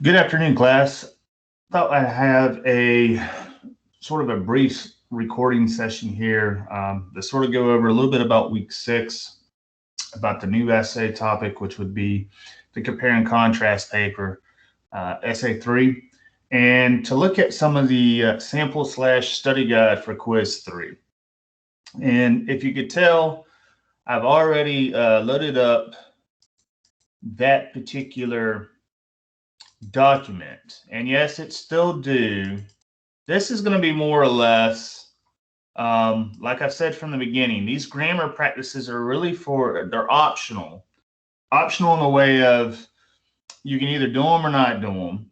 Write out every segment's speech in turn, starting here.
Good afternoon, class. Thought I'd have a sort of a brief recording session here to sort of go over a little bit about week 6, about the new essay topic, which would be the compare and contrast paper, essay 3, and to look at some of the sample/study guide for quiz 3. And if you could tell, I've already loaded up that particular document. And yes, it's still due. This is going to be more or less, like I said from the beginning, these grammar practices are really they're optional. Optional in the way of you can either do them or not do them.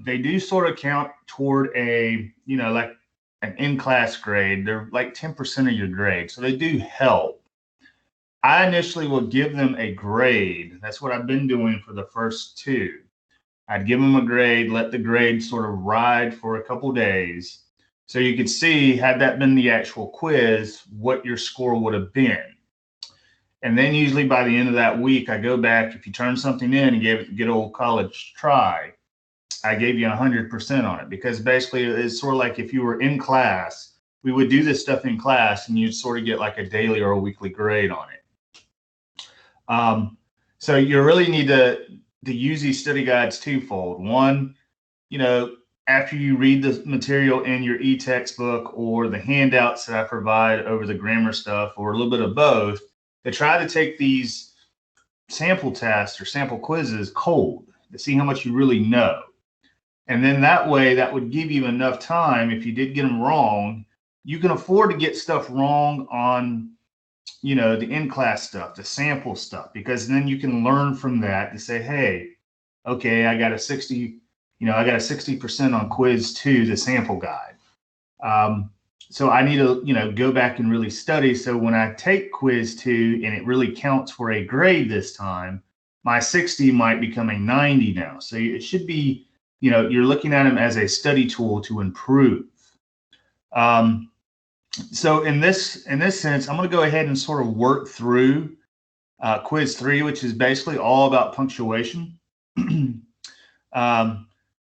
They do sort of count toward like an in-class grade. They're like 10% of your grade. So they do help. I initially will give them a grade. That's what I've been doing for the first two. I'd give them a grade, let the grade sort of ride for a couple days. So you could see, had that been the actual quiz, what your score would have been. And then usually by the end of that week, I go back, if you turn something in and gave it the good old college try, I gave you 100% on it. Because basically it's sort of like if you were in class, we would do this stuff in class and you'd sort of get like a daily or a weekly grade on it. So you really need to use these study guides twofold. One, after you read the material in your e-textbook or the handouts that I provide over the grammar stuff, or a little bit of both, to try to take these sample tests or sample quizzes cold to see how much you really know. And then that way, that would give you enough time. If you did get them wrong, you can afford to get stuff wrong on the in-class stuff, the sample stuff, because then you can learn from that to say, hey, okay, I got a 60% on quiz 2, the sample guide. So I need to, go back and really study. So when I take quiz 2 and it really counts for a grade this time, my 60 might become a 90 now. So it should be, you're looking at them as a study tool to improve. So in this sense, I'm going to go ahead and sort of work through quiz 3, which is basically all about punctuation.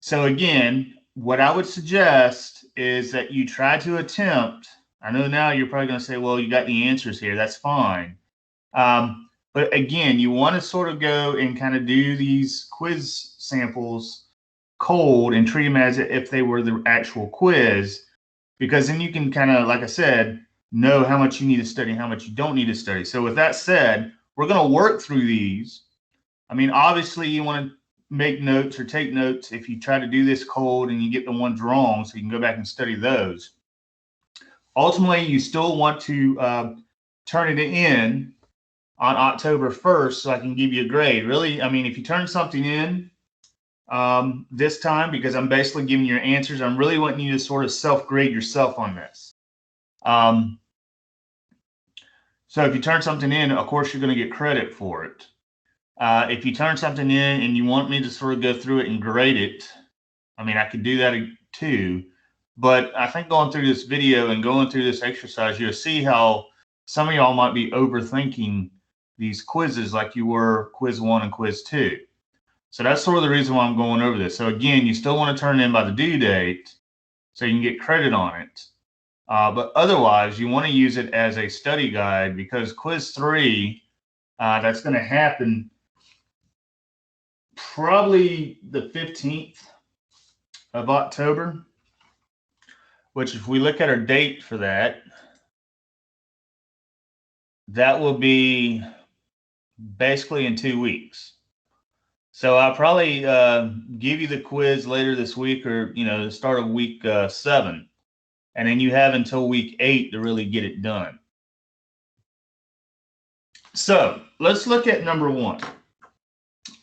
So again, what I would suggest is that you try to attempt. I know now you're probably going to say, well, you got the answers here. That's fine. But again, you want to sort of go and kind of do these quiz samples cold and treat them as if they were the actual quiz. Because then you can kind of, like I said, know how much you need to study, how much you don't need to study. So with that said, we're going to work through these. I mean, obviously, you want to make notes or take notes if you try to do this cold and you get the ones wrong, so you can go back and study those. Ultimately, you still want to turn it in on October 1st so I can give you a grade. Really, I mean, if you turn something in, this time, because I'm basically giving you your answers, I'm really wanting you to sort of self-grade yourself on this. So if you turn something in, of course, you're going to get credit for it. If you turn something in and you want me to sort of go through it and grade it, I mean, I could do that too. But I think going through this video and going through this exercise, you'll see how some of y'all might be overthinking these quizzes like you were quiz 1 and quiz 2. So that's sort of the reason why I'm going over this. So again, you still want to turn it in by the due date so you can get credit on it. But otherwise, you want to use it as a study guide, because quiz 3, that's going to happen probably the 15th of October, which if we look at our date for that, that will be basically in 2 weeks. So I'll probably give you the quiz later this week, or, the start of week 7. And then you have until week 8 to really get it done. So let's look at number 1.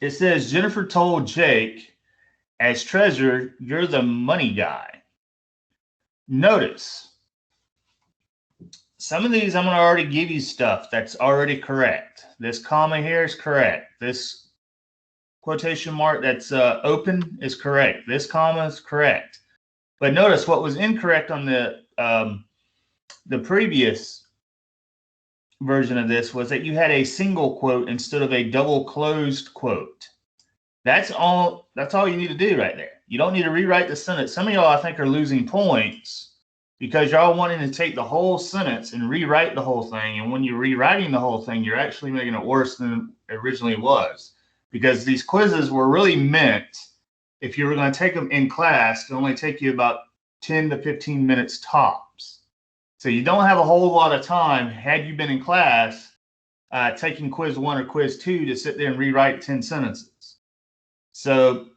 It says, Jennifer told Jake, as treasurer, you're the money guy. Notice, some of these I'm going to already give you stuff that's already correct. This comma here is correct. This quotation mark that's open is correct. This comma is correct. But notice what was incorrect on the previous version of this was that you had a single quote instead of a double closed quote. That's all you need to do right there. You don't need to rewrite the sentence. Some of y'all, I think, are losing points because y'all wanting to take the whole sentence and rewrite the whole thing. And when you're rewriting the whole thing, you're actually making it worse than it originally was, because these quizzes were really meant, if you were going to take them in class, to only take you about 10 to 15 minutes tops. So you don't have a whole lot of time, had you been in class, taking quiz 1 or quiz 2, to sit there and rewrite 10 sentences. So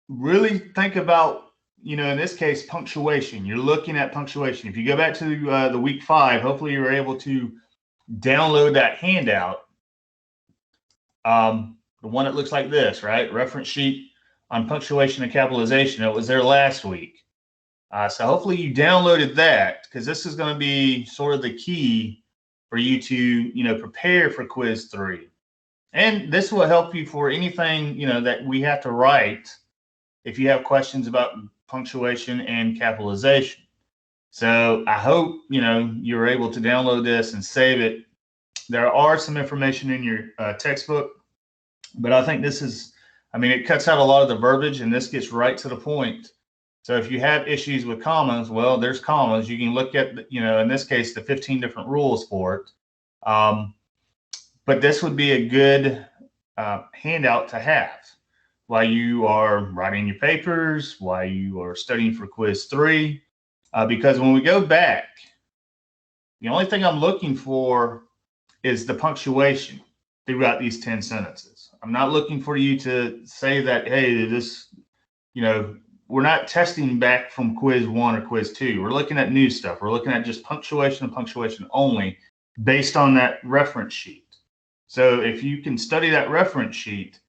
really think about, in this case, punctuation. You're looking at punctuation. If you go back to the week 5, hopefully you were able to download that handout. The one that looks like this, right? Reference sheet on punctuation and capitalization. It was there last week. So hopefully you downloaded that, because this is going to be sort of the key for you to, prepare for quiz 3. And this will help you for anything, that we have to write if you have questions about punctuation and capitalization. So I hope, you're able to download this and save it. There are some information in your textbook, but I think this is, it cuts out a lot of the verbiage, and this gets right to the point. So if you have issues with commas, well, there's commas. You can look at, in this case, the 15 different rules for it. But this would be a good handout to have while you are writing your papers, while you are studying for quiz 3. Because when we go back, the only thing I'm looking for is the punctuation throughout these 10 sentences. I'm not looking for you to say that, hey, this, we're not testing back from quiz 1 or quiz 2. We're looking at new stuff. We're looking at just punctuation and punctuation only based on that reference sheet. So if you can study that reference sheet,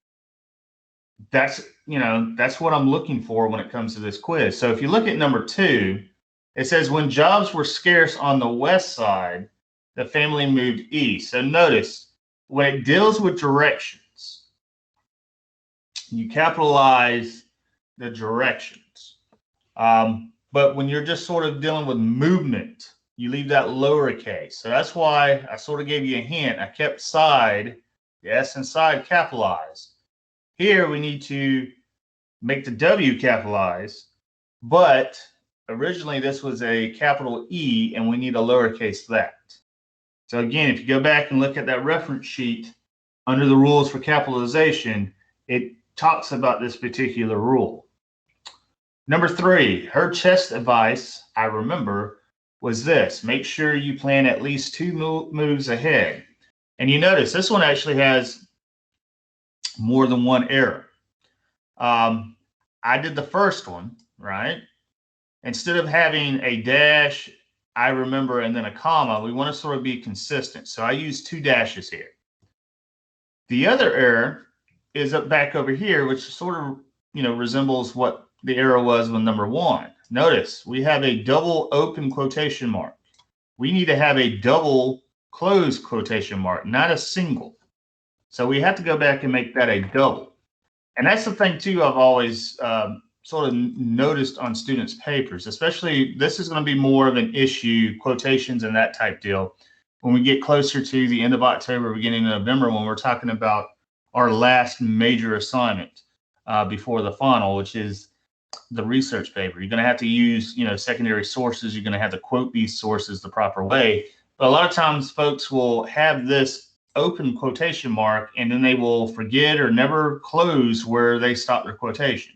that's what I'm looking for when it comes to this quiz. So if you look at number 2, it says, when jobs were scarce on the west side, the family moved east. So notice, when it deals with directions, you capitalize the directions. But when you're just sort of dealing with movement, you leave that lowercase. So that's why I sort of gave you a hint. I kept side, the S and side, capitalized. Here we need to make the W capitalized, but originally this was a capital E, and we need a lowercase that. So again, if you go back and look at that reference sheet under the rules for capitalization, it talks about this particular rule. Number 3, her chess advice, I remember, was this: make sure you plan at least 2 moves ahead. And you notice this one actually has more than one error. I did the first one, right? Instead of having a dash, I remember, and then a comma, we want to sort of be consistent. So I use 2 dashes here. The other error is up back over here, which sort of, resembles what the error was with number 1. Notice we have a double open quotation mark. We need to have a double close quotation mark, not a single. So we have to go back and make that a double. And that's the thing too, I've always sort of noticed on students' papers, especially this is going to be more of an issue, quotations and that type deal, when we get closer to the end of October, beginning of November, when we're talking about our last major assignment before the final, which is the research paper. You're going to have to use, secondary sources. You're going to have to quote these sources the proper way. But a lot of times folks will have this open quotation mark, and then they will forget or never close where they stop their quotation.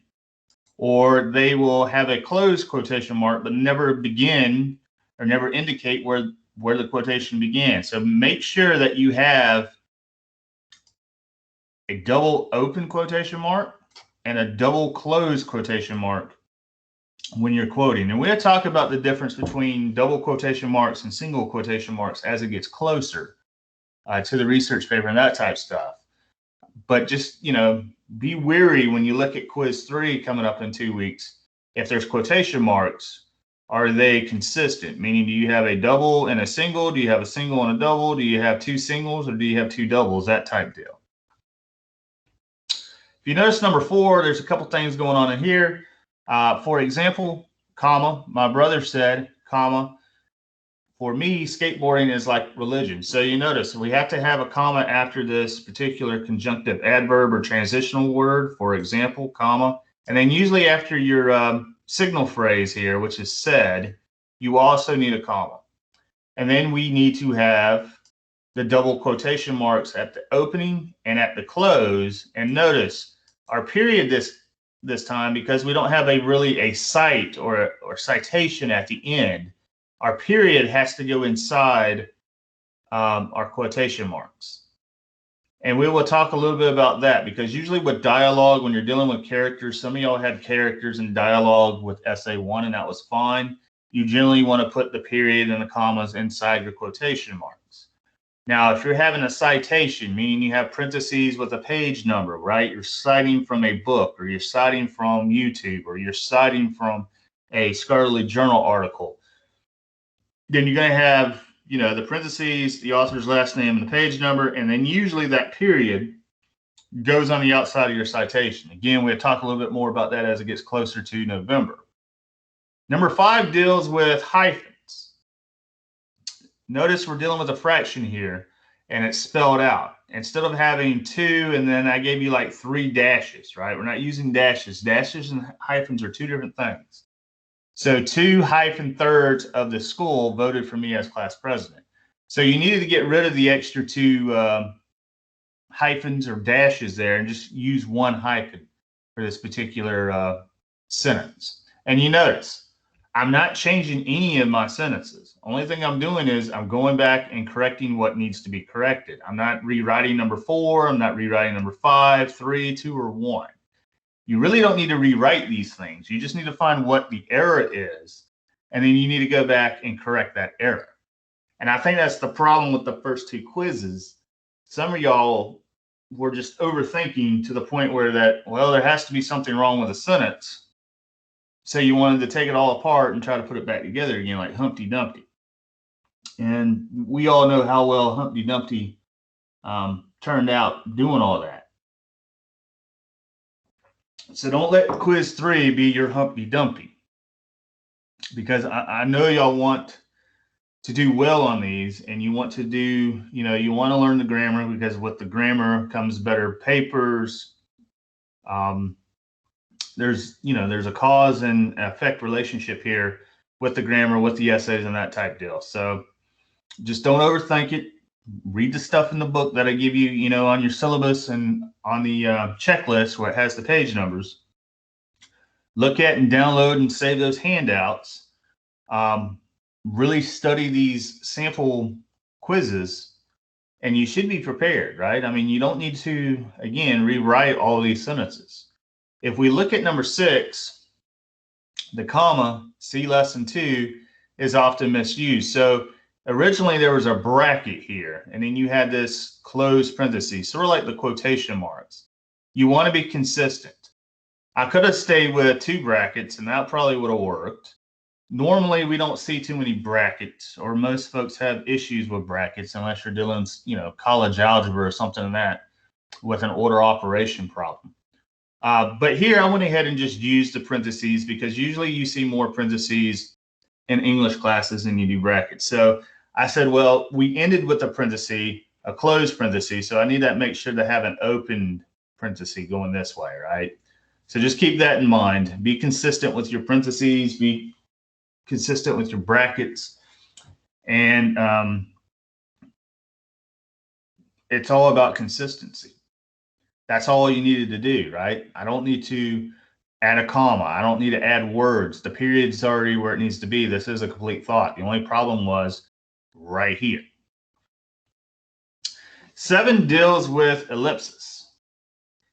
Or they will have a closed quotation mark, but never begin or never indicate where the quotation began. So make sure that you have a double open quotation mark and a double closed quotation mark when you're quoting. And we'll talk about the difference between double quotation marks and single quotation marks as it gets closer to the research paper and that type stuff. But just, be wary when you look at quiz 3 coming up in 2 weeks. If there's quotation marks, are they consistent? Meaning, do you have a double and a single? Do you have a single and a double? Do you have 2 singles, or do you have 2 doubles? That type deal. If you notice number 4, there's a couple things going on in here. For example, comma, my brother said, comma, for me, skateboarding is like religion. So you notice we have to have a comma after this particular conjunctive adverb or transitional word, for example, comma. And then usually after your signal phrase here, which is said, you also need a comma. And then we need to have the double quotation marks at the opening and at the close. And notice our period this time, because we don't have a cite or citation at the end, our period has to go inside our quotation marks. And we will talk a little bit about that, because usually with dialogue, when you're dealing with characters, some of y'all had characters in dialogue with essay 1, and that was fine. You generally want to put the period and the commas inside your quotation marks. Now, if you're having a citation, meaning you have parentheses with a page number, right? You're citing from a book, or you're citing from YouTube, or you're citing from a scholarly journal article, then you're going to have, the parentheses, the author's last name, and the page number, and then usually that period goes on the outside of your citation. Again, we'll talk a little bit more about that as it gets closer to November. Number 5 deals with hyphens. Notice we're dealing with a fraction here, and it's spelled out. Instead of having 2, and then I gave you like 3 dashes, right? We're not using dashes. Dashes and hyphens are 2 different things. So 2 hyphen-thirds of the school voted for me as class president. So you needed to get rid of the extra 2 hyphens or dashes there and just use 1 hyphen for this particular sentence. And you notice, I'm not changing any of my sentences. Only thing I'm doing is I'm going back and correcting what needs to be corrected. I'm not rewriting number 4. I'm not rewriting number 5, 3, 2, or 1. You really don't need to rewrite these things. You just need to find what the error is, and then you need to go back and correct that error. And I think that's the problem with the first 2 quizzes. Some of y'all were just overthinking to the point where there has to be something wrong with a sentence. So you wanted to take it all apart and try to put it back together again, like Humpty Dumpty. And we all know how well Humpty Dumpty turned out doing all that. So don't let quiz 3 be your Humpty Dumpty, because I know y'all want to do well on these, and you want to do, you want to learn the grammar, because with the grammar comes better papers. There's a cause and effect relationship here with the grammar, with the essays, and that type deal. So just don't overthink it. Read the stuff in the book that I give you, on your syllabus and on the checklist where it has the page numbers. Look at and download and save those handouts. Really study these sample quizzes, and you should be prepared, right? I mean, you don't need to, again, rewrite all these sentences. If we look at number 6, the comma, see lesson 2, is often misused. So originally there was a bracket here, and then you had this closed parentheses, sort of like the quotation marks. You want to be consistent. I could have stayed with 2 brackets, and that probably would have worked. Normally, we don't see too many brackets, or most folks have issues with brackets unless you're dealing, college algebra or something like that with an order operation problem. But here I went ahead and just used the parentheses, because usually you see more parentheses in English classes than you do brackets. So I said, well, we ended with a parenthesis, a closed parenthesis, so I need to make sure to have an open parenthesis going this way, right? So just keep that in mind. Be consistent with your parentheses, be consistent with your brackets, and it's all about consistency. That's all you needed to do, right? I don't need to add a comma. I don't need to add words. The period's already where it needs to be. This is a complete thought. The only problem was right here. 7 deals with ellipsis.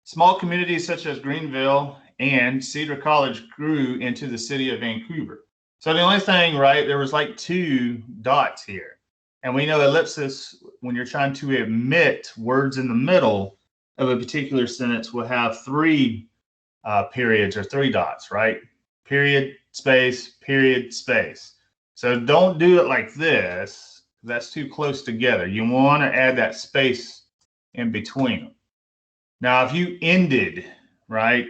Small communities such as Greenville and Cedar College grew into the city of Vancouver. So the only thing, right, there was like 2 dots here. And we know ellipsis, when you're trying to omit words in the middle of a particular sentence, will have 3 periods or 3 dots, right? Period, space, period, space. So don't do it like this. That's too close together. You want to add that space in between them. Now, if you ended, right?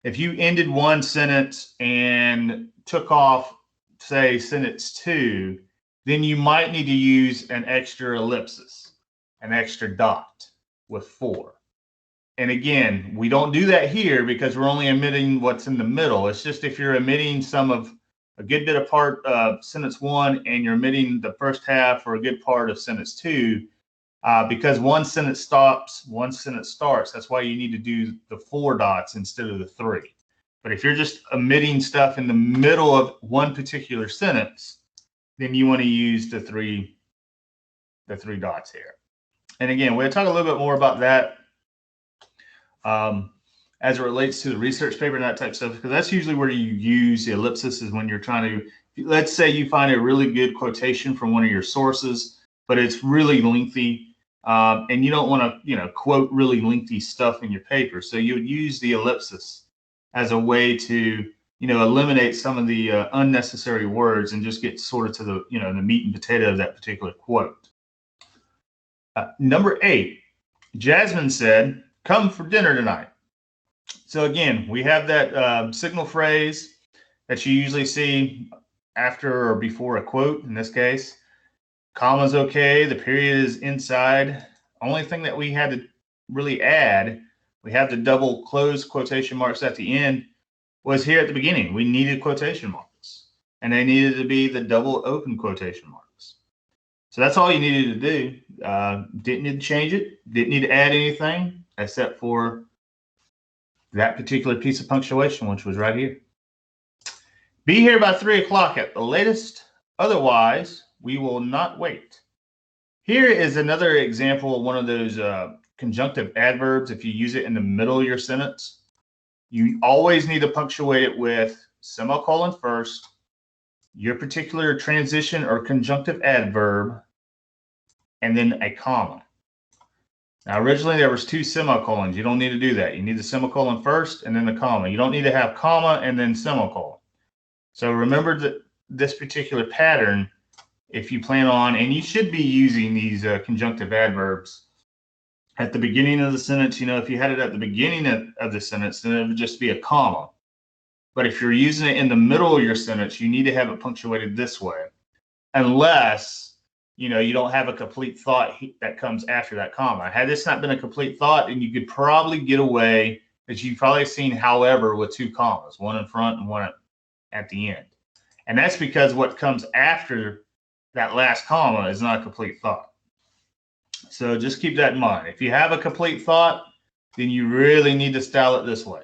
If you ended one sentence and took off, say, sentence 2, then you might need to use an extra ellipsis, an extra dot with 4. And again, we don't do that here because we're only omitting what's in the middle. It's just if you're omitting a good bit of part of sentence 1 and you're omitting the first half or a good part of sentence 2, because one sentence stops, one sentence starts. That's why you need to do the 4 dots instead of the 3. But if you're just omitting stuff in the middle of one particular sentence, then you want to use the three dots here. And again, we'll talk a little bit more about that as it relates to the research paper and that type of stuff, because that's usually where you use the ellipsis, is when you're trying to, let's say you find a really good quotation from one of your sources, but it's really lengthy, and you don't want to, quote really lengthy stuff in your paper. So you would use the ellipsis as a way to, eliminate some of the unnecessary words and just get sort of to the, the meat and potato of that particular quote. Number 8, Jasmine said, "Come for dinner tonight." So again, we have that signal phrase that you usually see after or before a quote. In this case, comma's okay, the period is inside. Only thing that we had to really add, we have the double closed quotation marks at the end, was here at the beginning. We needed quotation marks, and they needed to be the double open quotation marks. So that's all you needed to do. Didn't need to change it, didn't need to add anything except for that particular piece of punctuation, which was right here. Be here by 3 o'clock at the latest, otherwise we will not wait. Here is another example of one of those conjunctive adverbs. If you use it in the middle of your sentence, you always need to punctuate it with semicolon first, your particular transition or conjunctive adverb, and then a comma. Now, originally there was 2 semicolons. You don't need to do that. You need the semicolon first and then the comma. You don't need to have comma and then semicolon. So remember that this particular pattern, if you plan on, and you should be using these conjunctive adverbs at the beginning of the sentence. If you had it at the beginning of the sentence, then it would just be a comma. But if you're using it in the middle of your sentence, you need to have it punctuated this way, unless you don't have a complete thought that comes after that comma. Had this not been a complete thought, then you could probably get away, as you've probably seen, however, with 2 commas, one in front and one at the end. And that's because what comes after that last comma is not a complete thought. So just keep that in mind. If you have a complete thought, then you really need to style it this way.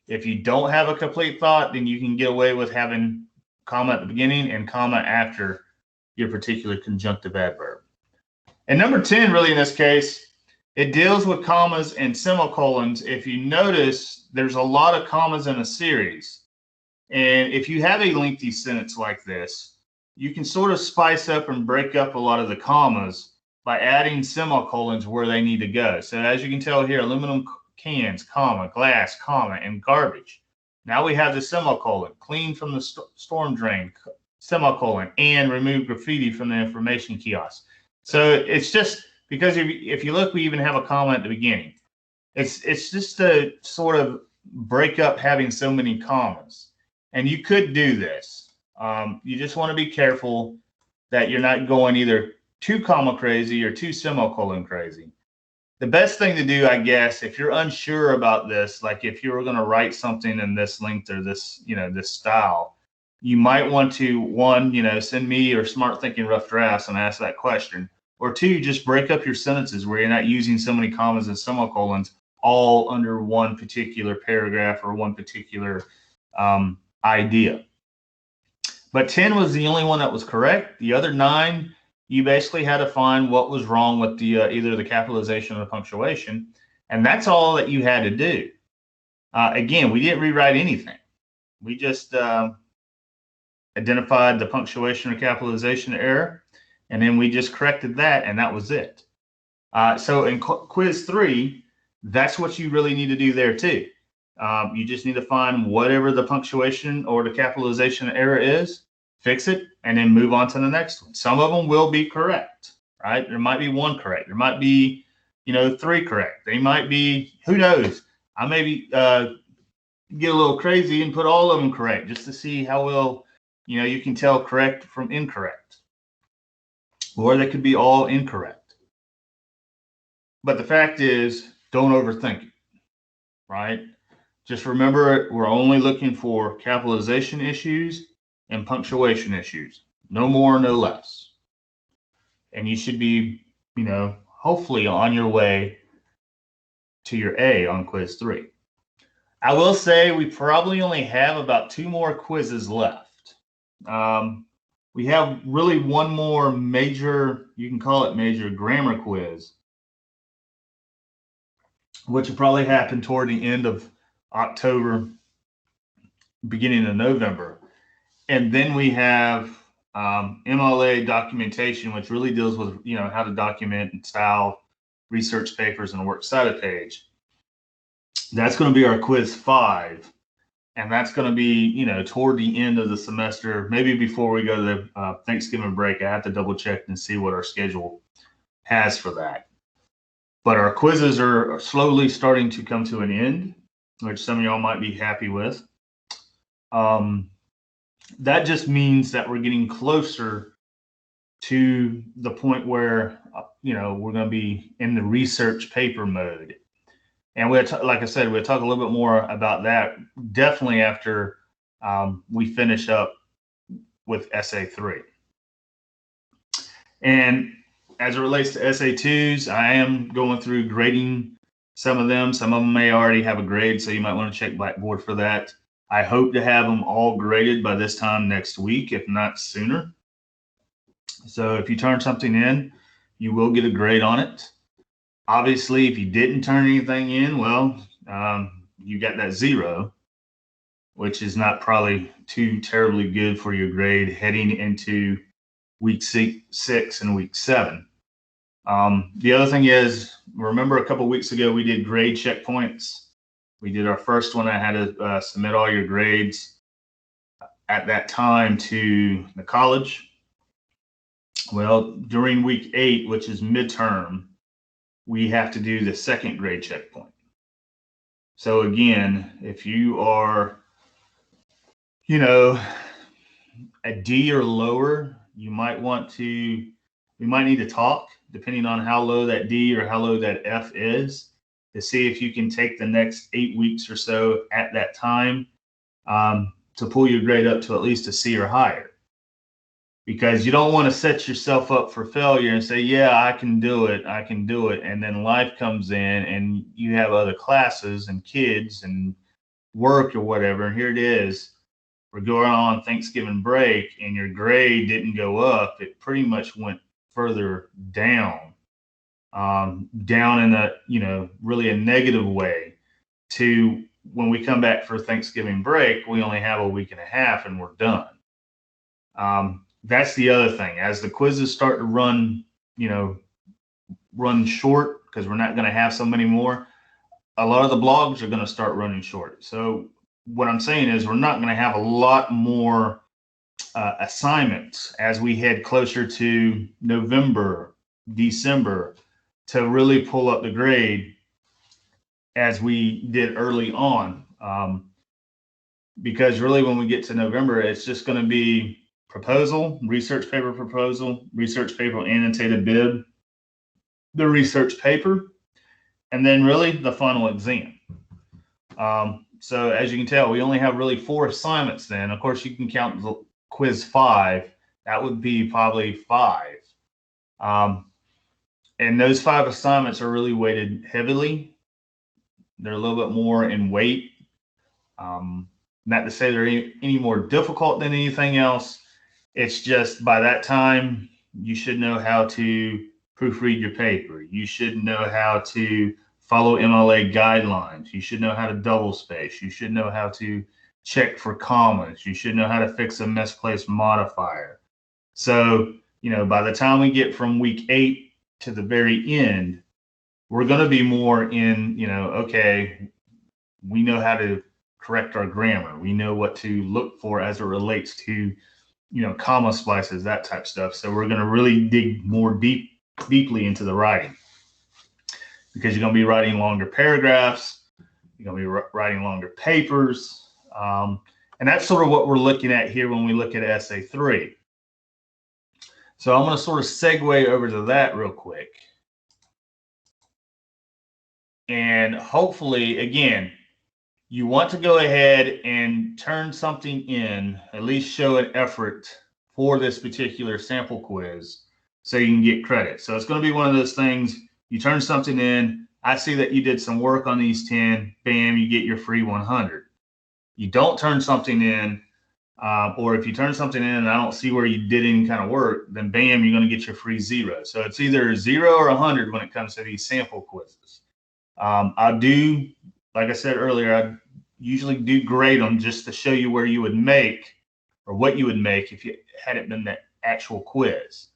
If you don't have a complete thought, then you can get away with having comma at the beginning and comma after your particular conjunctive adverb. And number 10, really in this case, it deals with commas and semicolons. If you notice, there's a lot of commas in a series. And if you have a lengthy sentence like this, you can sort of spice up and break up a lot of the commas by adding semicolons where they need to go. So as you can tell here, aluminum cans, comma, glass, comma, and garbage. Now we have the semicolon, clean from the storm drain, semicolon, and remove graffiti from the information kiosk. So it's just because if you look, we even have a comma at the beginning. It's just to sort of break up having so many commas. And you could do this. You just want to be careful that you're not going either too comma crazy or too semicolon crazy. The best thing to do, I guess, if you're unsure about this, like if you were going to write something in this length or this, this style, you might want to, 1, send me or Smart Thinking Rough Drafts and ask that question. Or 2, just break up your sentences where you're not using so many commas and semicolons all under one particular paragraph or one particular idea. But 10 was the only one that was correct. The other 9, you basically had to find what was wrong with the either the capitalization or the punctuation, and that's all that you had to do. Again, we didn't rewrite anything. We just identified the punctuation or capitalization error, and then we just corrected that, and that was it. So in quiz 3, that's what you really need to do there too. You just need to find whatever the punctuation or the capitalization error is, fix it, and then move on to the next one. Some of them will be correct, right? There might be 1 correct. There might be, 3 correct. They might be, who knows? I maybe get a little crazy and put all of them correct just to see how well, you can tell correct from incorrect. or they could be all incorrect. But the fact is, don't overthink it, right? Just remember, we're only looking for capitalization issues and punctuation issues. No more, no less. And you should be, hopefully on your way to your A on quiz 3. I will say we probably only have about 2 more quizzes left. We have really one more major, you can call it major grammar quiz, which will probably happen toward the end of October, beginning of November. And then we have MLA documentation, which really deals with, how to document and style research papers and a works cited page. That's going to be our quiz 5. And that's going to be, toward the end of the semester, maybe before we go to the Thanksgiving break. I have to double check and see what our schedule has for that. But our quizzes are slowly starting to come to an end, which some of y'all might be happy with. That just means that we're getting closer to the point where, we're going to be in the research paper mode. And like I said, we'll talk a little bit more about that definitely after we finish up with SA3. And as it relates to SA2s, I am going through grading some of them. Some of them may already have a grade, so you might want to check Blackboard for that. I hope to have them all graded by this time next week, if not sooner. So if you turn something in, you will get a grade on it. Obviously, if you didn't turn anything in, well, you got that 0, which is not probably too terribly good for your grade heading into week 6 and week 7. The other thing is, remember a couple weeks ago, we did grade checkpoints. We did our first one. I had to submit all your grades at that time to the college. Well, during week 8, which is midterm, we have to do the second grade checkpoint. So again, if you are, a D or lower, we might need to talk, depending on how low that D or how low that F is, to see if you can take the next 8 weeks or so at that time to pull your grade up to at least a C or higher. Because you don't want to set yourself up for failure and say, yeah, I can do it. And then life comes in and you have other classes and kids and work or whatever. And here it is. We're going on Thanksgiving break and your grade didn't go up. It pretty much went further down in a, really a negative way, to when we come back for Thanksgiving break, we only have a week and a half and we're done. That's the other thing. As the quizzes start to run short, because we're not going to have so many more, a lot of the blogs are going to start running short. So what I'm saying is we're not going to have a lot more assignments as we head closer to November, December, to really pull up the grade as we did early on. Because really when we get to November, it's just going to be proposal, research paper annotated bib, the research paper, and then really the final exam. So as you can tell, we only have really 4 assignments then. Of course, you can count the quiz 5. That would be probably 5. And those 5 assignments are really weighted heavily. They're a little bit more in weight. Not to say they're any more difficult than anything else. It's just by that time, you should know how to proofread your paper. You should know how to follow MLA guidelines. You should know how to double space. You should know how to check for commas. You should know how to fix a misplaced modifier. So, by the time we get from week 8 to the very end, we're going to be more in, okay, we know how to correct our grammar. We know what to look for as it relates to comma splices, that type stuff. So we're going to really dig more deeply into the writing, because you're going to be writing longer paragraphs. You're going to be writing longer papers. And that's sort of what we're looking at here when we look at SA3. So I'm going to sort of segue over to that real quick. And hopefully, again, you want to go ahead and turn something in, at least show an effort for this particular sample quiz so you can get credit. So it's going to be one of those things, you turn something in, I see that you did some work on these 10, bam, you get your free 100. You don't turn something in, or if you turn something in and I don't see where you did any kind of work, then bam, you're going to get your free 0. So it's either 0 or 100 when it comes to these sample quizzes. I do, like I said earlier, I usually do grade them just to show you where you would make or what you would make if you hadn't been the actual quiz.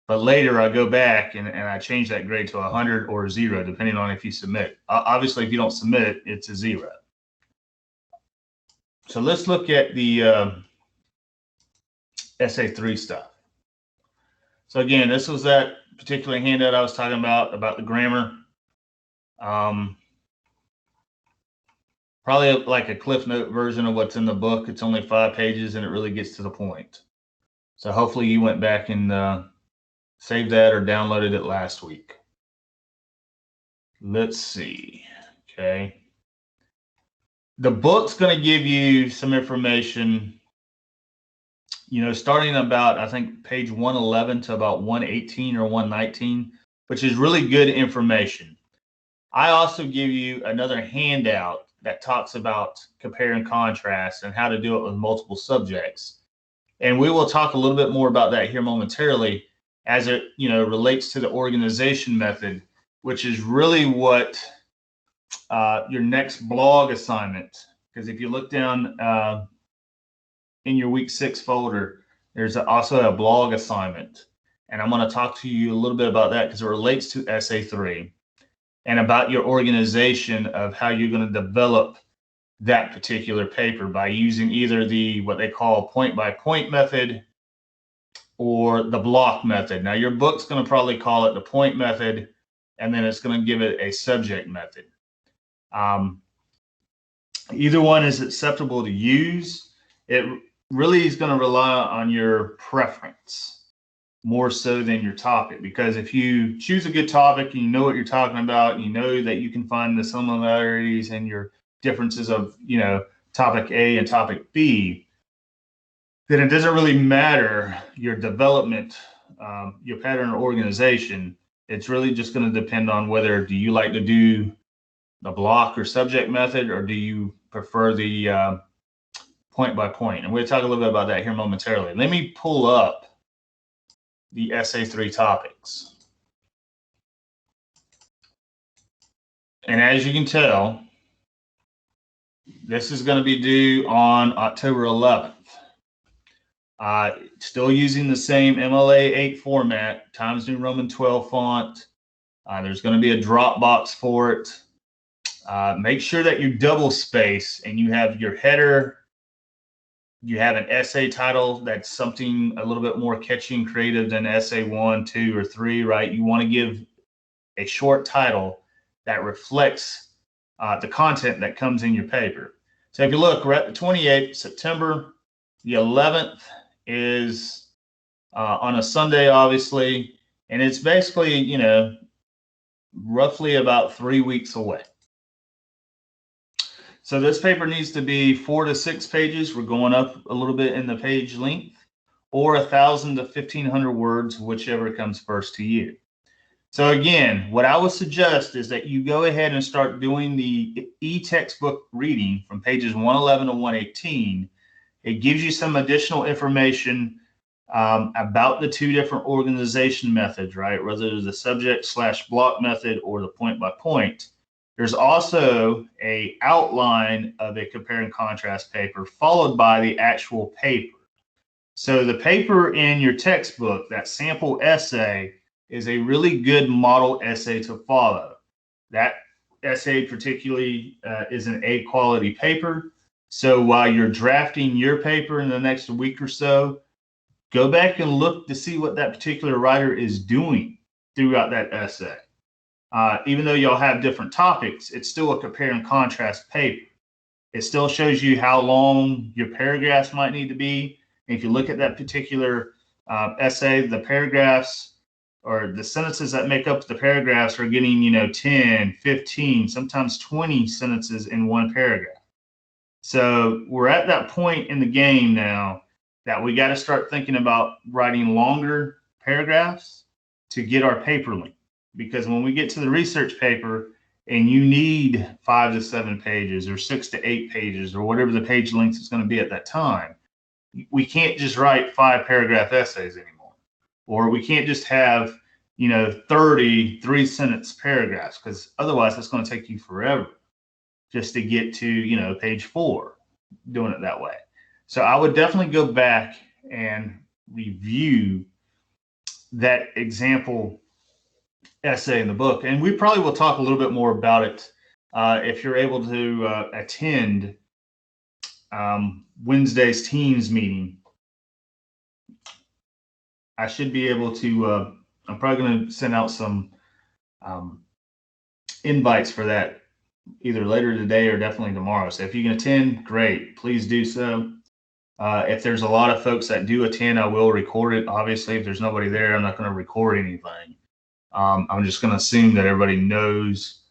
But later I go back and I change that grade to 100 or 0, depending on if you submit. Obviously, if you don't submit, it's a 0. So let's look at the Essay 3 stuff. So again, this was that particular handout I was talking about the grammar. Probably like a Cliff Note version of what's in the book. It's only 5 pages and it really gets to the point. So hopefully you went back and saved that or downloaded it last week. Let's see. Okay. The book's going to give you some information, starting about, I think, page 111 to about 118 or 119, which is really good information. I also give you another handout that talks about compare and contrast and how to do it with multiple subjects. And we will talk a little bit more about that here momentarily as it, relates to the organization method, which is really what your next blog assignment, because if you look down in your week 6 folder, there's also a blog assignment. And I'm going to talk to you a little bit about that because it relates to Essay 3 and about your organization of how you're going to develop that particular paper by using either what they call point-by-point method or the block method. Now, your book's going to probably call it the point method, and then it's going to give it a subject method. Either one is acceptable to use. It really is going to rely on your preference more so than your topic, because if you choose a good topic and you know what you're talking about, and you know that you can find the similarities and your differences of, topic A and topic B, then it doesn't really matter your development, your pattern or organization. It's really just going to depend on whether do you like to do the block or subject method, or do you prefer the point by point? And we'll talk a little bit about that here momentarily. Let me pull up the Essay 3 topics. And as you can tell, this is going to be due on October 11th. Still using the same MLA 8 format, Times New Roman 12 font. There's going to be a drop box for it. Make sure that you double space and you have your header. You have an essay title that's something a little bit more catchy and creative than essay 1, 2, or 3, right? You want to give a short title that reflects the content that comes in your paper. So if you look, we're at the 28th September. The 11th is on a Sunday, obviously, and it's basically, roughly about 3 weeks away. So this paper needs to be 4 to 6 pages. We're going up a little bit in the page length, or 1,000 to 1,500 words, whichever comes first to you. So again, what I would suggest is that you go ahead and start doing the e-textbook reading from pages 111 to 118. It gives you some additional information about the 2 different organization methods, right? Whether it's the subject/block method or the point by point. There's also an outline of a compare and contrast paper followed by the actual paper. So the paper in your textbook, that sample essay, is a really good model essay to follow. That essay particularly is an A quality paper. So while you're drafting your paper in the next week or so, go back and look to see what that particular writer is doing throughout that essay. Even though y'all have different topics, it's still a compare and contrast paper. It still shows you how long your paragraphs might need to be. And if you look at that particular essay, the paragraphs or the sentences that make up the paragraphs are getting, 10, 15, sometimes 20 sentences in one paragraph. So we're at that point in the game now that we got to start thinking about writing longer paragraphs to get our paper length. Because when we get to the research paper and you need 5 to 7 pages or 6 to 8 pages or whatever the page length is going to be at that time, we can't just write 5-paragraph essays anymore. Or we can't just have, 30 3-sentence paragraphs, because otherwise it's going to take you forever just to get to, page 4 doing it that way. So I would definitely go back and review that example essay in the book. And we probably will talk a little bit more about it if you're able to attend Wednesday's Teams meeting. I should be able to, I'm probably going to send out some invites for that either later today or definitely tomorrow. So if you can attend, great, please do so. If there's a lot of folks that do attend, I will record it. Obviously, if there's nobody there, I'm not going to record anything. I'm just going to assume that everybody knows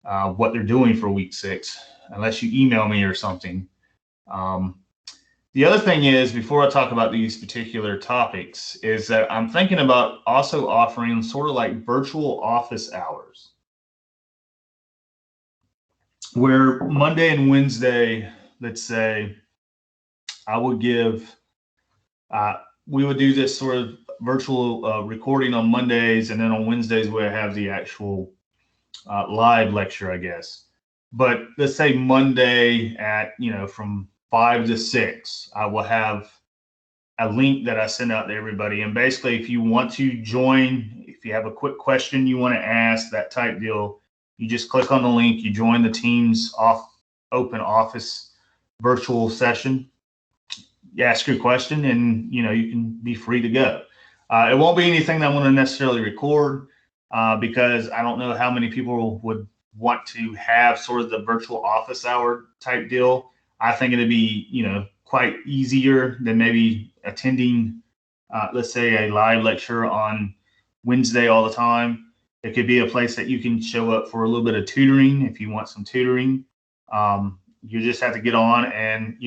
what they're doing for week 6, unless you email me or something. The other thing is, before I talk about these particular topics, is that I'm thinking about also offering sort of like virtual office hours, where Monday and Wednesday, let's say, I would give, we would do this sort of virtual recording on Mondays, and then on Wednesdays we have the actual live lecture, I guess. But let's say Monday at, from 5 to 6, I will have a link that I send out to everybody. And basically, if you want to join, if you have a quick question you want to ask, that type deal, you just click on the link, you join the Teams open office virtual session, you ask your question, and you can be free to go. It won't be anything that I want to necessarily record because I don't know how many people would want to have sort of the virtual office hour type deal. I think it'd be, quite easier than maybe attending, let's say, a live lecture on Wednesday all the time. It could be a place that you can show up for a little bit of tutoring if you want some tutoring. You just have to get on, and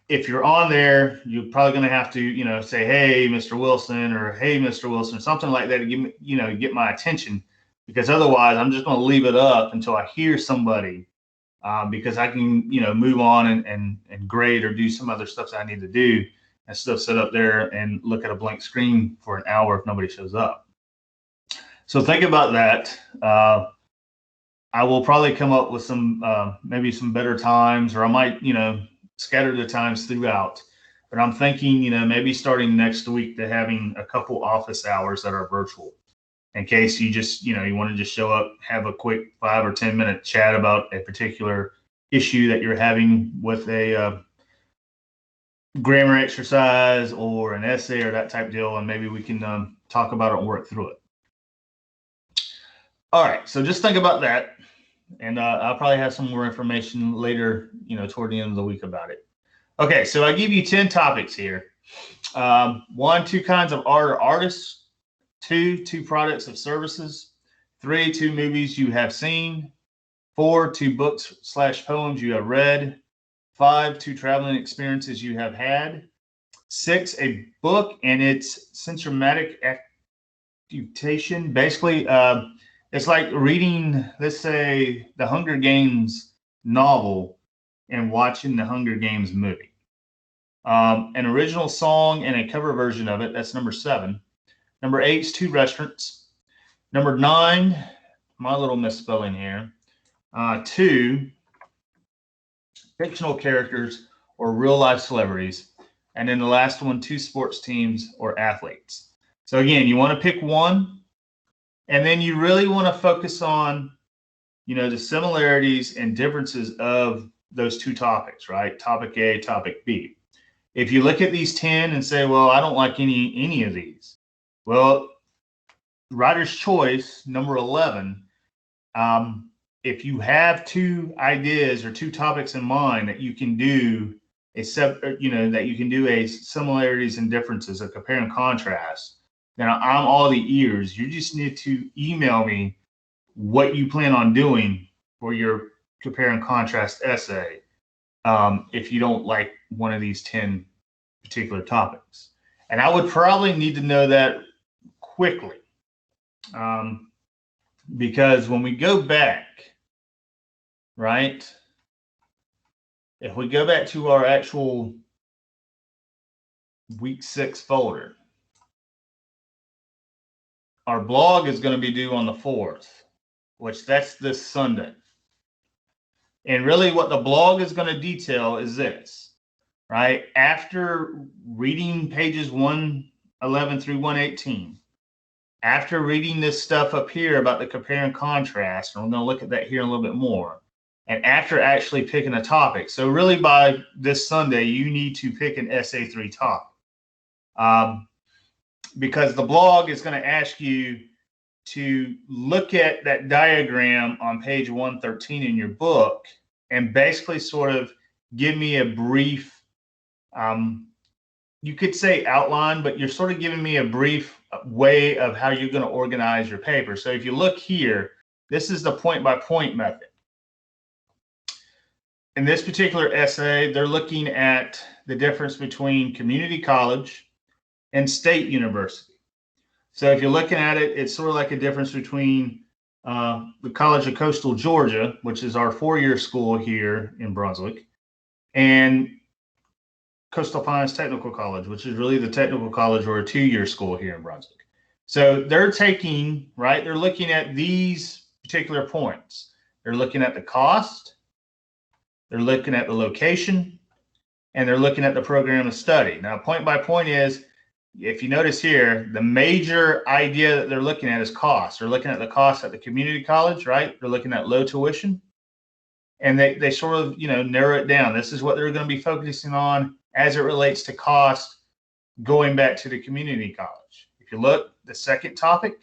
if you're on there, you're probably going to have to, say, hey, Mr. Wilson, or hey, Mr. Wilson, something like that to give me, get my attention, because otherwise I'm just going to leave it up until I hear somebody, because I can, move on and grade or do some other stuff that I need to do, and still sit up there and look at a blank screen for an hour if nobody shows up. So think about that. I will probably come up with some, maybe some better times, or I might, scatter the times throughout. But I'm thinking, maybe starting next week to having a couple office hours that are virtual, in case you just, you want to just show up, have a quick 5 or 10 minute chat about a particular issue that you're having with a grammar exercise or an essay or that type deal, and maybe we can talk about it and work through it. All right, so just think about that, and I'll probably have some more information later, toward the end of the week about it. Okay, so I give you 10 topics here. 1, 2 kinds of art or artists. 2, 2 products of services. 3, 2 movies you have seen. 4, 2 books/poems you have read. 5, 2 traveling experiences you have had. 6, a book and its symptomatic activation. Basically, it's like reading, let's say, the Hunger Games novel and watching the Hunger Games movie. An original song and a cover version of it. That's number 7. Number 8 is 2 restaurants. Number 9, my little misspelling here, 2 fictional characters or real life celebrities. And then the last one, 2 sports teams or athletes. So again, you want to pick one, and then you really want to focus on, the similarities and differences of those 2 topics, right? Topic A, topic B. If you look at these 10 and say, well, I don't like any of these. Well, writer's choice, number 11, if you have 2 ideas or 2 topics in mind that you can do that you can do a similarities and differences, a compare and contrast, then I'm all the ears. You just need to email me what you plan on doing for your compare and contrast essay, if you don't like one of these 10 particular topics. And I would probably need to know that quickly, because when we go back, right, if we go back to our actual week 6 folder, our blog is going to be due on the 4th, which that's this Sunday. And really what the blog is going to detail is this, right? After reading pages 111 through 118, after reading this stuff up here about the compare and contrast, and we're going to look at that here a little bit more, and after actually picking a topic. So really by this Sunday, you need to pick an SA3 topic. Because the blog is going to ask you to look at that diagram on page 113 in your book and basically sort of give me a brief, you could say outline, but you're sort of giving me a brief way of how you're going to organize your paper. So if you look here, this is the point-by-point method. In this particular essay, they're looking at the difference between community college and state university. So if you're looking at it, it's sort of like a difference between the College of Coastal Georgia, which is our 4-year school here in Brunswick, and Coastal Pines Technical College, which is really the technical college or a 2-year school here in Brunswick. So they're taking, right, they're looking at these particular points. They're looking at the cost, they're looking at the location, and they're looking at the program of study. Now, point by point is, if you notice here, the major idea that they're looking at is cost. They're looking at the cost at the community college, right? They're looking at low tuition. And they sort of, narrow it down. This is what they're going to be focusing on as it relates to cost going back to the community college. If you look, the second topic,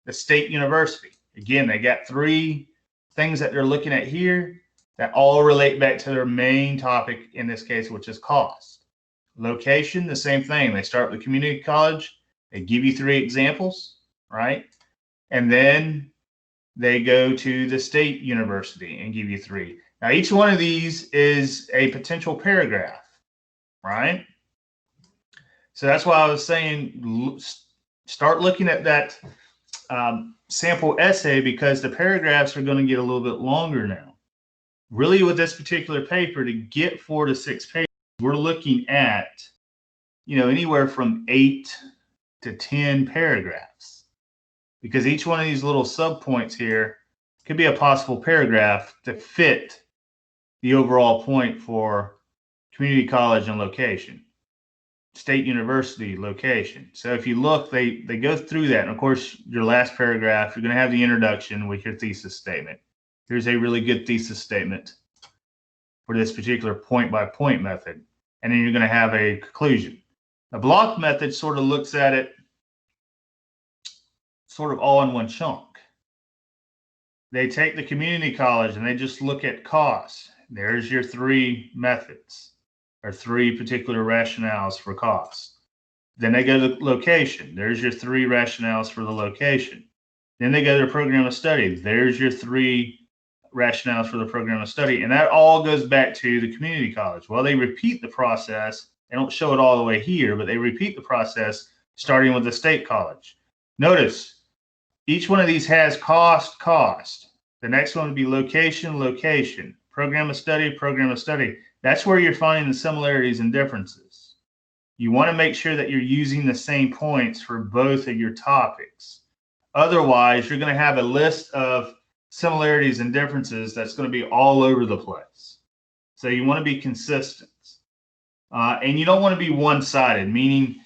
the state university. Again, they got 3 things that they're looking at here that all relate back to their main topic in this case, which is cost. Location, the same thing. They start with community college. They give you 3 examples, right? And then they go to the state university and give you 3. Now, each one of these is a potential paragraph, right? So that's why I was saying start looking at that sample essay, because the paragraphs are going to get a little bit longer now. Really, with this particular paper, to get 4 to 6 pages, we're looking at, anywhere from 8 to 10 paragraphs, because each one of these little subpoints here could be a possible paragraph to fit the overall point for community college and location, state university location. So if you look, they go through that. And of course, your last paragraph, you're going to have the introduction with your thesis statement. Here's a really good thesis statement for this particular point-by-point method. And then you're going to have a conclusion. The block method sort of looks at it sort of all in one chunk. They take the community college and they just look at costs. There's your 3 methods, or 3 particular rationales for cost. Then they go to location. There's your 3 rationales for the location. Then they go to the program of study. There's your 3 rationales for the program of study. And that all goes back to the community college. Well, they repeat the process. They don't show it all the way here, but they repeat the process starting with the state college. Notice each one of these has cost. The next one would be location, program of study. That's where you're finding the similarities and differences. You want to make sure that you're using the same points for both of your topics. Otherwise, you're going to have a list of similarities and differences that's going to be all over the place. So you want to be consistent. And you don't want to be one-sided, meaning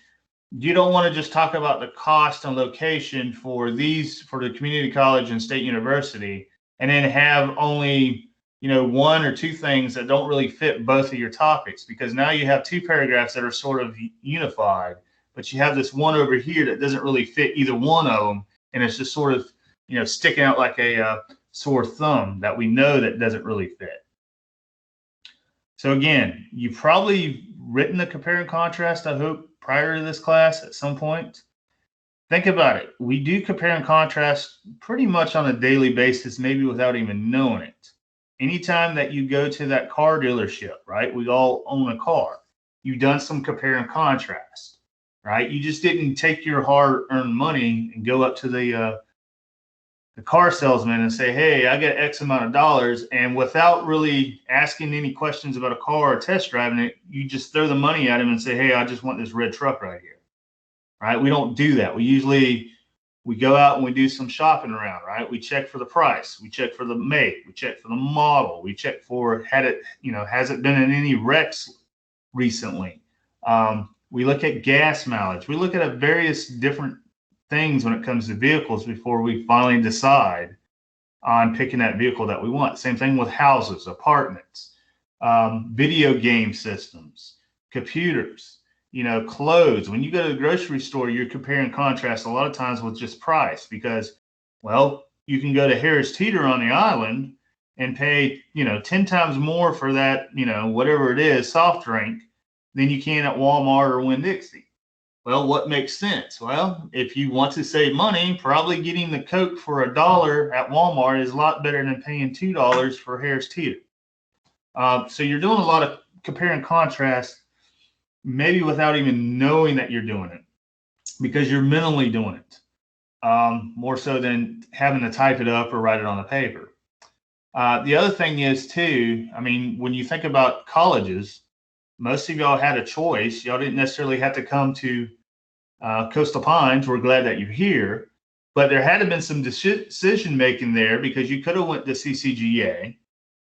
you don't want to just talk about the cost and location for the community college and state university, and then have only 1 or 2 things that don't really fit both of your topics, because now you have 2 paragraphs that are sort of unified, but you have this one over here that doesn't really fit either one of them, and it's just sort of sticking out like a sore thumb that we know that doesn't really fit. So again, you've probably written a compare and contrast, I hope, prior to this class at some point. Think about it. We do compare and contrast pretty much on a daily basis, maybe without even knowing it. Anytime that you go to that car dealership, right? We all own a car. You've done some compare and contrast, right? You just didn't take your hard-earned money and go up to the car salesman and say, "Hey, I get X amount of dollars," and without really asking any questions about a car or test driving it, you just throw the money at him and say, "Hey, I just want this red truck right here." Right? We don't do that. We go out and we do some shopping around, right? We check for the price, we check for the make, we check for the model, we check for has it been in any wrecks recently? We look at gas mileage. We look at various different things when it comes to vehicles before we finally decide on picking that vehicle that we want. Same thing with houses, apartments, video game systems, computers, clothes. When you go to the grocery store, you're comparing contrast a lot of times with just price because, well, you can go to Harris Teeter on the island and pay, 10 times more for that, whatever it is, soft drink than you can at Walmart or Winn-Dixie. Well, what makes sense? Well, if you want to save money, probably getting the Coke for $1 at Walmart is a lot better than paying $2 for Harris Teeter. So you're doing a lot of compare and contrast, maybe without even knowing that you're doing it, because you're mentally doing it, more so than having to type it up or write it on the paper. The other thing is, too, I mean, when you think about colleges, most of y'all had a choice. Y'all didn't necessarily have to come to Coastal Pines. We're glad that you're here. But there had to have been some decision making there because you could have went to CCGA.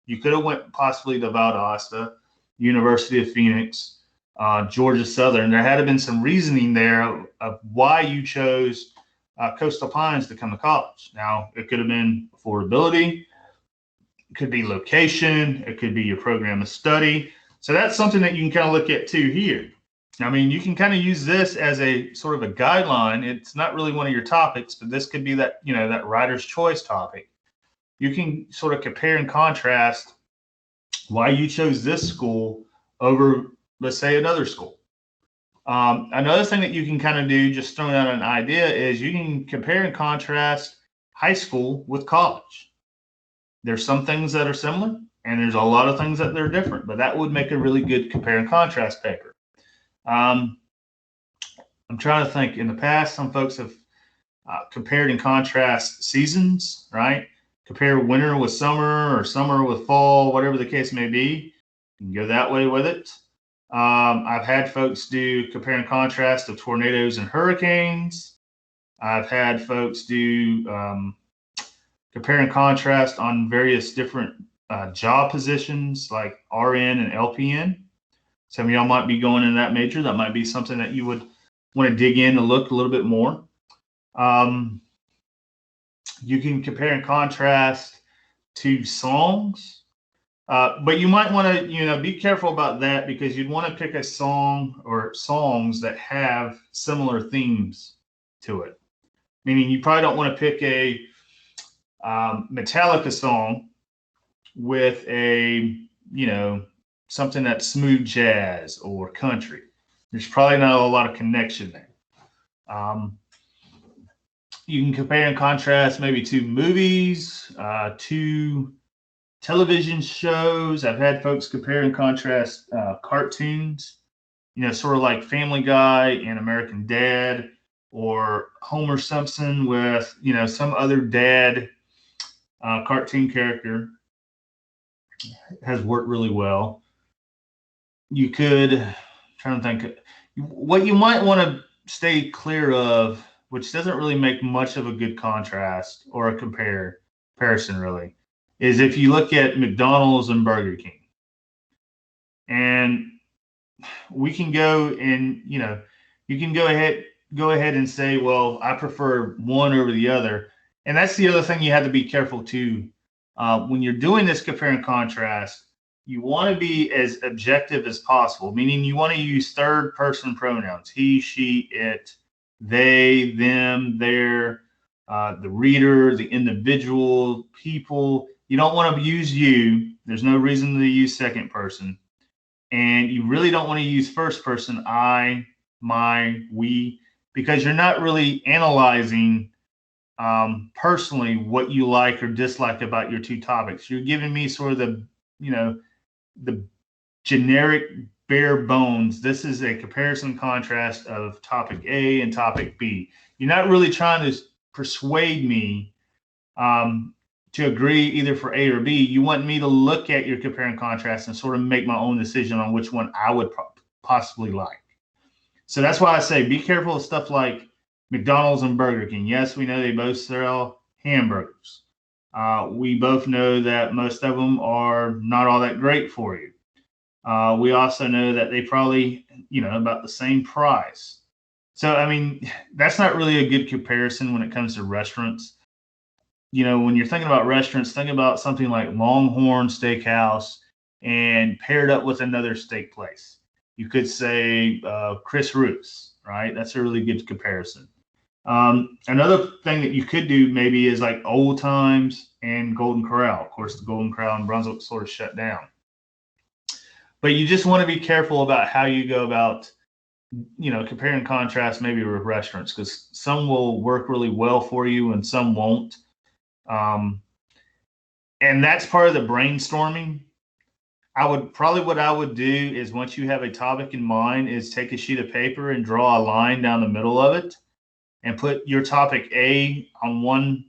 You could have went possibly to Valdosta, University of Phoenix, Georgia Southern. There had to have been some reasoning there of why you chose Coastal Pines to come to college. Now, it could have been affordability. It could be location. It could be your program of study. So that's something that you can kind of look at too here. I mean, you can kind of use this as a sort of a guideline. It's not really one of your topics, but this could be that, that writer's choice topic. You can sort of compare and contrast why you chose this school over, let's say, another school. Another thing that you can kind of do, just throwing out an idea, is you can compare and contrast high school with college. There's some things that are similar, and there's a lot of things that they're different, but that would make a really good compare and contrast paper. I'm trying to think. In the past, some folks have compared and contrast seasons, right? Compare winter with summer or summer with fall, whatever the case may be. You can go that way with it. I've had folks do compare and contrast of tornadoes and hurricanes. I've had folks do compare and contrast on various different job positions like RN and LPN. Some of y'all might be going in that major. That might be something that you would want to dig in and look a little bit more. You can compare and contrast to songs, but you might want to, be careful about that because you'd want to pick a song or songs that have similar themes to it. Meaning you probably don't want to pick a Metallica song with a, something that's smooth jazz or country. There's probably not a lot of connection there. You can compare and contrast maybe to movies, to television shows. I've had folks compare and contrast cartoons, sort of like Family Guy and American Dad, or Homer Simpson with, some other dad cartoon character. Has worked really well. You could, trying to think, what you might want to stay clear of, which doesn't really make much of a good contrast or a comparison really, is if you look at McDonald's and Burger King. And we can go and, you can go ahead and say, well, I prefer one over the other. And that's the other thing you have to be careful too. When you're doing this compare and contrast, you want to be as objective as possible, meaning you want to use third person pronouns, he, she, it, they, them, their, the reader, the individual, people. You don't want to use you. There's no reason to use second person. And you really don't want to use first person, I, my, we, because you're not really analyzing personally what you like or dislike about your two topics. You're giving me sort of the generic bare bones. This is a comparison contrast of topic A and topic B. You're not really trying to persuade me to agree either for A or B. You want me to look at your compare and contrast and sort of make my own decision on which one I would possibly like. So that's why I say be careful of stuff like McDonald's and Burger King. Yes, we know they both sell hamburgers. We both know that most of them are not all that great for you. We also know that they probably, about the same price. So, I mean, that's not really a good comparison when it comes to restaurants. When you're thinking about restaurants, think about something like Longhorn Steakhouse and paired up with another steak place. You could say Chris Roos, right? That's a really good comparison. Another thing that you could do maybe is like Old Times and Golden Corral. Of course, the Golden Corral in Brunswick sort of shut down. But you just want to be careful about how you go about, compare and contrast maybe with restaurants, because some will work really well for you and some won't. And that's part of the brainstorming. What I would do is, once you have a topic in mind, is take a sheet of paper and draw a line down the middle of it and put your topic A on one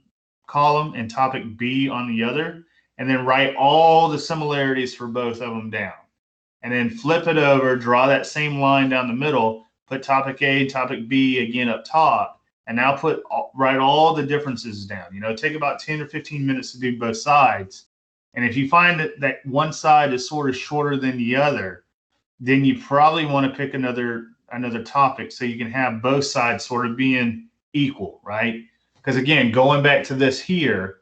column and topic B on the other, and then write all the similarities for both of them down. And then flip it over, draw that same line down the middle, put topic A, topic B again up top, and now write all the differences down. Take about 10 or 15 minutes to do both sides. And if you find that one side is sort of shorter than the other, then you probably want to pick another topic so you can have both sides sort of being equal, right? Because again, going back to this here,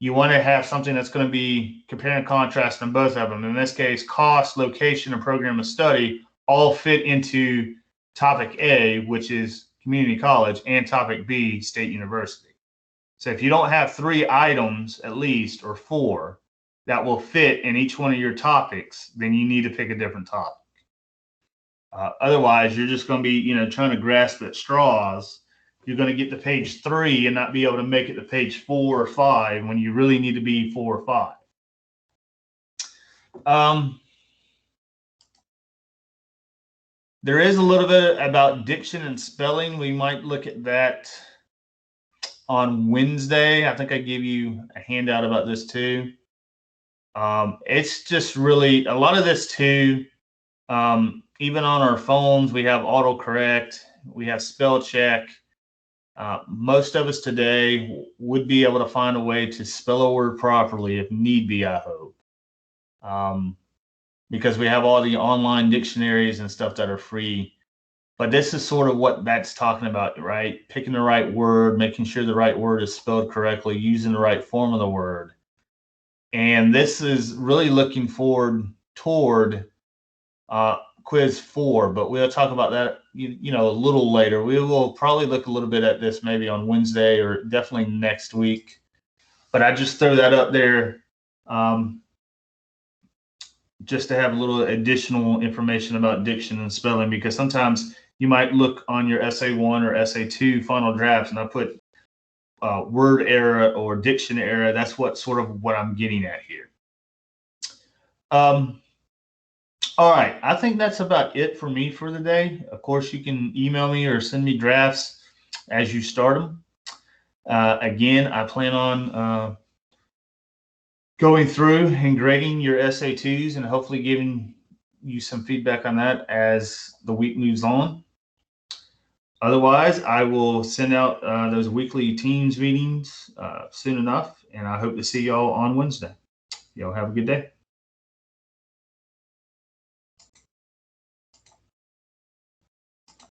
you want to have something that's going to be compare and contrast on both of them. In this case, cost, location, and program of study all fit into topic A, which is community college, and topic B, state university. So if you don't have 3 items at least, or 4, that will fit in each one of your topics, then you need to pick a different topic. Otherwise, you're just going to be, trying to grasp at straws. You're going to get to page 3 and not be able to make it to page 4 or 5 when you really need to be 4 or 5. There is a little bit about diction and spelling. We might look at that on Wednesday. I think I gave you a handout about this too. It's just really a lot of this too. Even on our phones, we have autocorrect, we have spell check. Most of us today would be able to find a way to spell a word properly if need be, I hope. Because we have all the online dictionaries and stuff that are free. But this is sort of what that's talking about, right? Picking the right word, making sure the right word is spelled correctly, using the right form of the word. And this is really looking forward toward quiz 4, but we'll talk about that, a little later. We will probably look a little bit at this maybe on Wednesday or definitely next week. But I just throw that up there just to have a little additional information about diction and spelling, because sometimes you might look on your essay 1 or essay 2 final drafts and I put word error or diction error. That's what I'm getting at here. All right, I think that's about it for me for the day. Of course, you can email me or send me drafts as you start them. Again, I plan on going through and grading your SA2s and hopefully giving you some feedback on that as the week moves on. Otherwise, I will send out those weekly Teams meetings soon enough, and I hope to see y'all on Wednesday. Y'all have a good day.